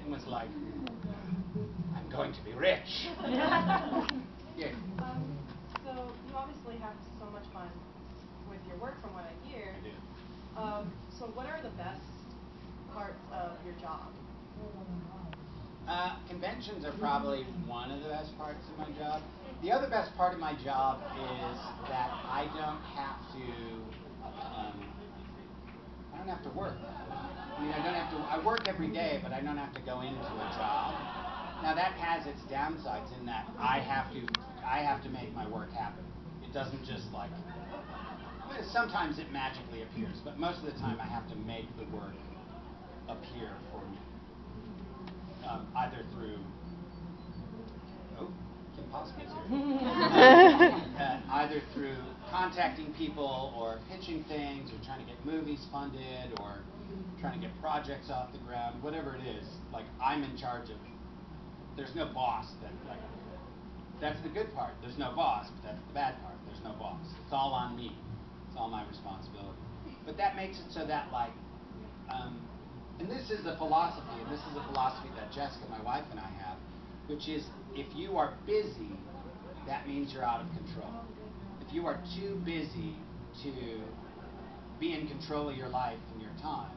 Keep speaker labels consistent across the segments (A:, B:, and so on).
A: and was like, I'm going to be rich. Yeah.
B: So you obviously have so much fun with your work from what I hear.
A: I do.
B: So what are the best parts of your job?
A: Conventions are probably one of the best parts of my job. The other best part of my job is that I don't have to work. I mean, I work every day, but I don't have to go into a job. Now that has its downsides in that I have to make my work happen. It doesn't just like, sometimes it magically appears, but most of the time I have to make the work appear for me. Either through, Kim Possible's here. Either through contacting people or pitching things or trying to get movies funded or trying to get projects off the ground, whatever it is. Like, I'm in charge of, there's no boss. That's the good part. There's no boss, but that's the bad part. There's no boss. It's all on me. It's all my responsibility. But that makes it so that, like, and this is a philosophy, and this is a philosophy that Jessica, my wife, and I have, which is if you are busy, that means you're out of control. If you are too busy to be in control of your life and your time,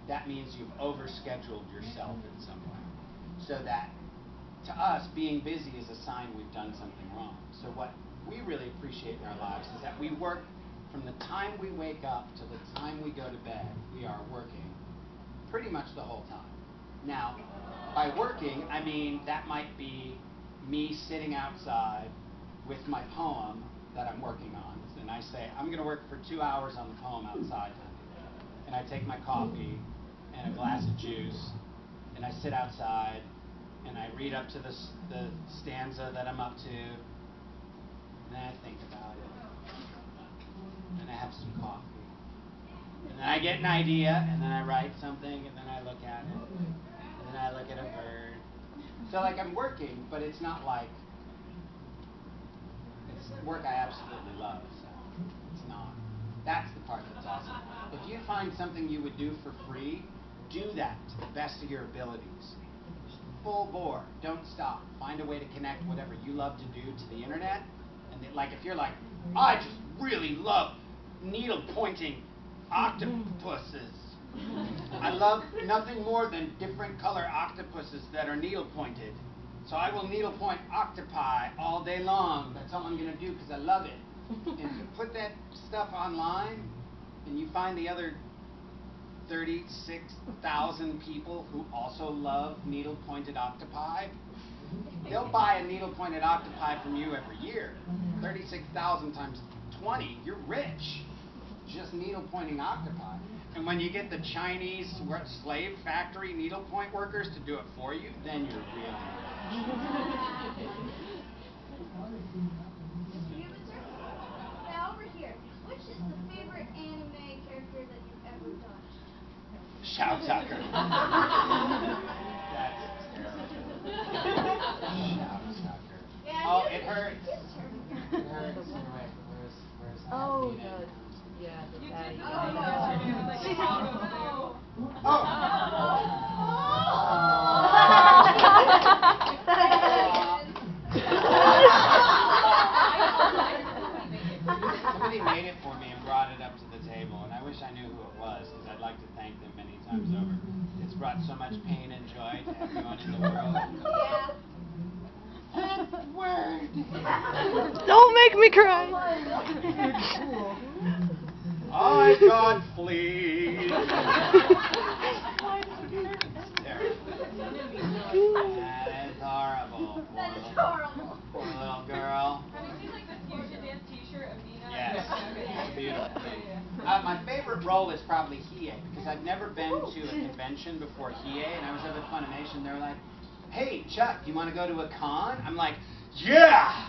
A: that means you've overscheduled yourself in some way. So that, to us, being busy is a sign we've done something wrong. So what we really appreciate in our lives is that we work from the time we wake up to the time we go to bed. We are working pretty much the whole time. Now, by working, I mean that might be me sitting outside with my poem that I'm working on. And I say, I'm going to work for 2 hours on the poem outside. And I take my coffee and a glass of juice, and I sit outside, and I read up to the stanza that I'm up to, and then I think about it, and I have some coffee. And then I get an idea, and then I write something, and then I look at it, and then I look at a bird. So, like, I'm working, but it's not like, it's work I absolutely love, so it's not. That's the part that's awesome. If you find something you would do for free, do that to the best of your abilities. Full bore, don't stop. Find a way to connect whatever you love to do to the internet. And like, if you're like, I just really love needle pointing octopuses. I love nothing more than different color octopuses that are needle pointed. So I will needle point octopi all day long. That's all I'm going to do because I love it. And if you put that stuff online and you find the other 36,000 people who also love needle-pointed octopi, they'll buy a needle-pointed octopi from you every year. 36,000 times 20, you're rich. Just needle-pointing octopi. And when you get the Chinese slave factory needlepoint workers to do it for you, then you're really rich.
C: Now over here, which is the favorite anime character that you've ever done?
A: Shao Tucker. That's terrible. Shao Tucker.
C: Yeah,
A: Oh, it hurts. It hurts. Where's
D: Oh,
A: Athena?
D: yeah, the
B: You
D: fatty.
B: did
C: Oh, no.
B: yesterday with like Chicago.
A: Somebody made it for me and brought it up to the table, and I wish I knew who it was, because I'd like to thank them many times over. It's brought so much pain and joy to everyone in the world.
C: Yeah.
A: That word!
D: Don't make me cry.
A: I can't flee. It's terrible. That is horrible.
C: That is horrible.
A: Poor little girl.
B: Have you seen like the fusion dance T-shirt of Nina?
A: Yes, it's beautiful.
B: Yeah.
A: My favorite role is probably Hiei, because I've never been to a convention before Hiei, and I was up at Funimation. They were like, "Hey, Chuck, do you want to go to a con?" I'm like, "Yeah!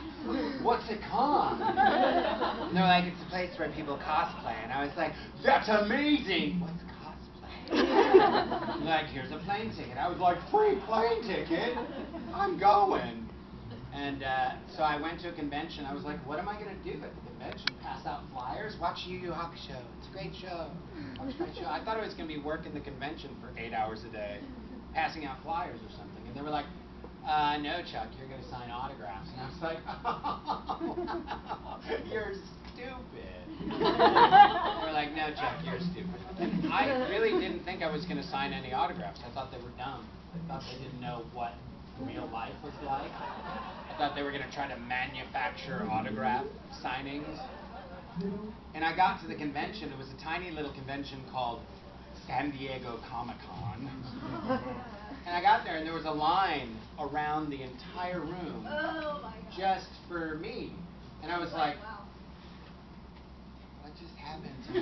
A: What's a con?" And they're like, "It's a place where people cosplay." And I was like, "That's amazing! What's cosplay?" Like, "Here's a plane ticket." I was like, "Free plane ticket? I'm going." And so I went to a convention. I was like, what am I going to do at the convention? Pass out flyers? Watch Yu Yu Hakusho. It's a great show. Watch my show. I thought I was going to be working the convention for 8 hours a day. passing out flyers or something, and they were like, no, Chuck, you're going to sign autographs. And I was like, oh, you're stupid. They were like, no, Chuck, you're stupid. And I really didn't think I was going to sign any autographs. I thought they were dumb. I thought they didn't know what real life was like. I thought they were going to try to manufacture autograph signings. And I got to the convention. It was a tiny little convention called San Diego Comic-Con. And I got there, and there was a line around the entire room
C: Oh my god.
A: just for me. And I was like,
C: Wow.
A: what just happened to me?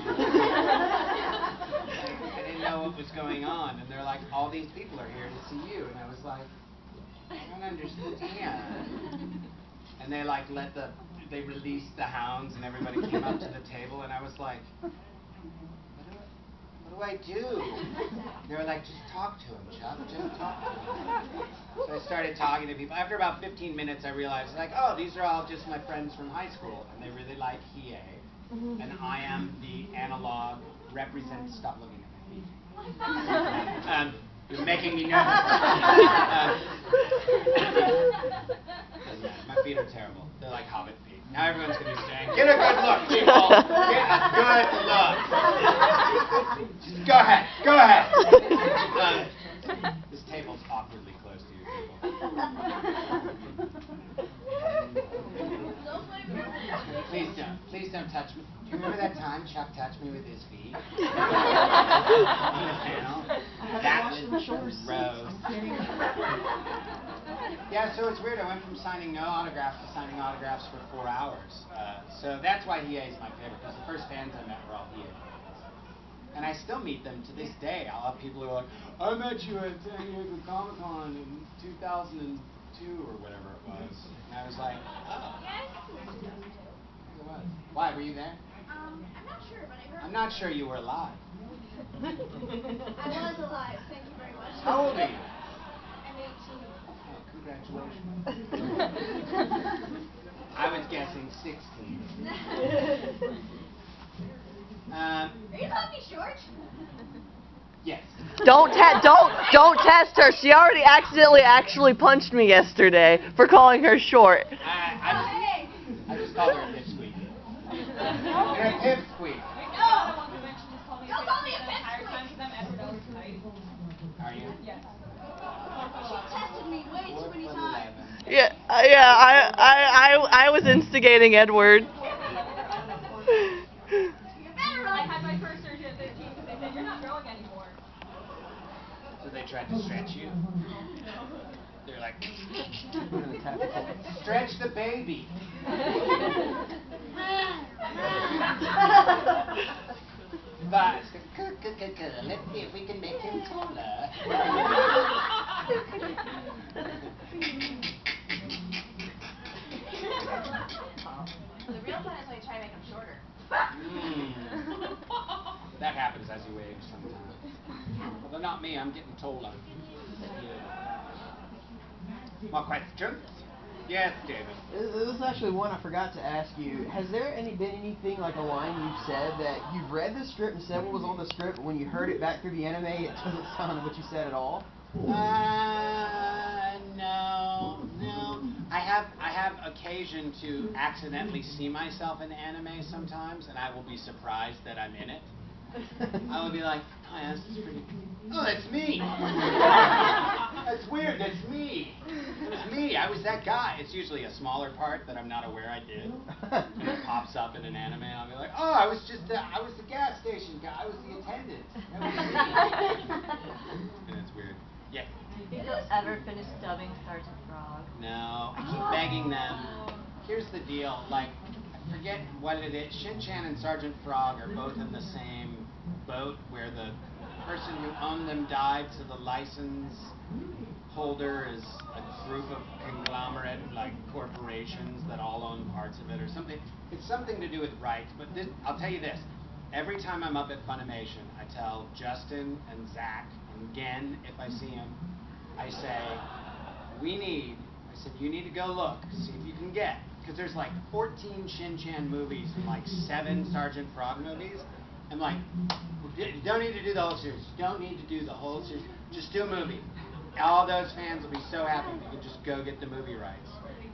A: I didn't know what was going on. And they're like, all these people are here to see you. And I was like, I don't understand. And they like they released the hounds, and everybody came up to the table, and I was like, what do I do? They were like, just talk to him, Chuck, just talk to him. So I started talking to people. After about 15 minutes, I realized, like, oh, these are all just my friends from high school, and they really like Hiei. And I am the analog stop looking at me. You're making me nervous. My feet are terrible. They're like hobbit feet. Now everyone's going to be saying, get a good look, people. Get a good look. Just go ahead. Go ahead. This table's awkwardly close to you people. Please don't touch me. Do you remember that time Chuck touched me with his feet? On the panel? That was gross. Yeah, so it's weird. I went from signing no autographs to signing autographs for 4 hours. So that's why Hiei is my favorite, because the first fans I met were all Hiei fans. And I still meet them to this day. I'll have people who are like, I met you at San Diego Comic-Con in 2002 or whatever it was. And I was like, oh.
C: Yeah, I think we were supposed to.
A: It was. Why, were you there?
C: I'm not sure, but I heard.
A: I'm not sure you were alive.
C: I was alive. Thank you very much.
A: How old are you?
C: I'm 18.
A: Oh, congratulations. I was guessing 16.
C: Are you calling me short?
A: Yes.
D: Don't test her. She already actually punched me yesterday for calling her short.
C: Hey!
A: I just called her a pipsqueak. You're a pipsqueak.
C: No! Don't call me a pipsqueak!
A: Are you?
B: Yes.
C: She tested me way too many times.
D: Yeah, I was instigating Edward.
C: You better
B: I
C: run.
B: had my first surgery at 15 because they said you're not growing anymore.
A: So they tried to stretch you? They're like, stretch the baby. But let's see if we can make him taller.
B: The real plan is when you try to make them shorter.
A: That happens as you age sometimes. Although not me, I'm getting taller. More questions? Yes, David.
E: This is actually one I forgot to ask you. Has there been anything like a line you've said that you've read the script and said what was on the script, but when you heard it back through the anime, it doesn't sound what you said at all?
A: No. I have occasion to accidentally see myself in anime sometimes, and I will be surprised that I'm in it. I will be like, oh yeah, this is pretty. Oh, that's me. That's weird. That's me. It was me. I was that guy. It's usually a smaller part that I'm not aware I did. And it pops up in an anime, and I'll be like, oh, I was the gas station guy. I was the attendant. That was me. And it's weird. Yeah.
F: Do you think you'll ever finish dubbing Sergeant Frog?
A: No, I keep begging them. Here's the deal, like, I forget what it is. Shin-Chan and Sergeant Frog are both in the same boat where the person who owned them died, so the license holder is a group of conglomerate, like, corporations that all own parts of it or something. It's something to do with rights, but this, I'll tell you this. Every time I'm up at Funimation, I tell Justin and Zach and Gen, if I see him, I say, I said, you need to go look, see if you can get, because there's like 14 Shin-Chan movies and like 7 Sergeant Frog movies. I'm like, you don't need to do the whole series. You don't need to do the whole series. Just do a movie. all those fans will be so happy if you can just go get the movie rights.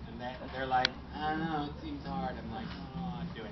A: And they're like, I don't know, it seems hard. I'm like, oh, do it.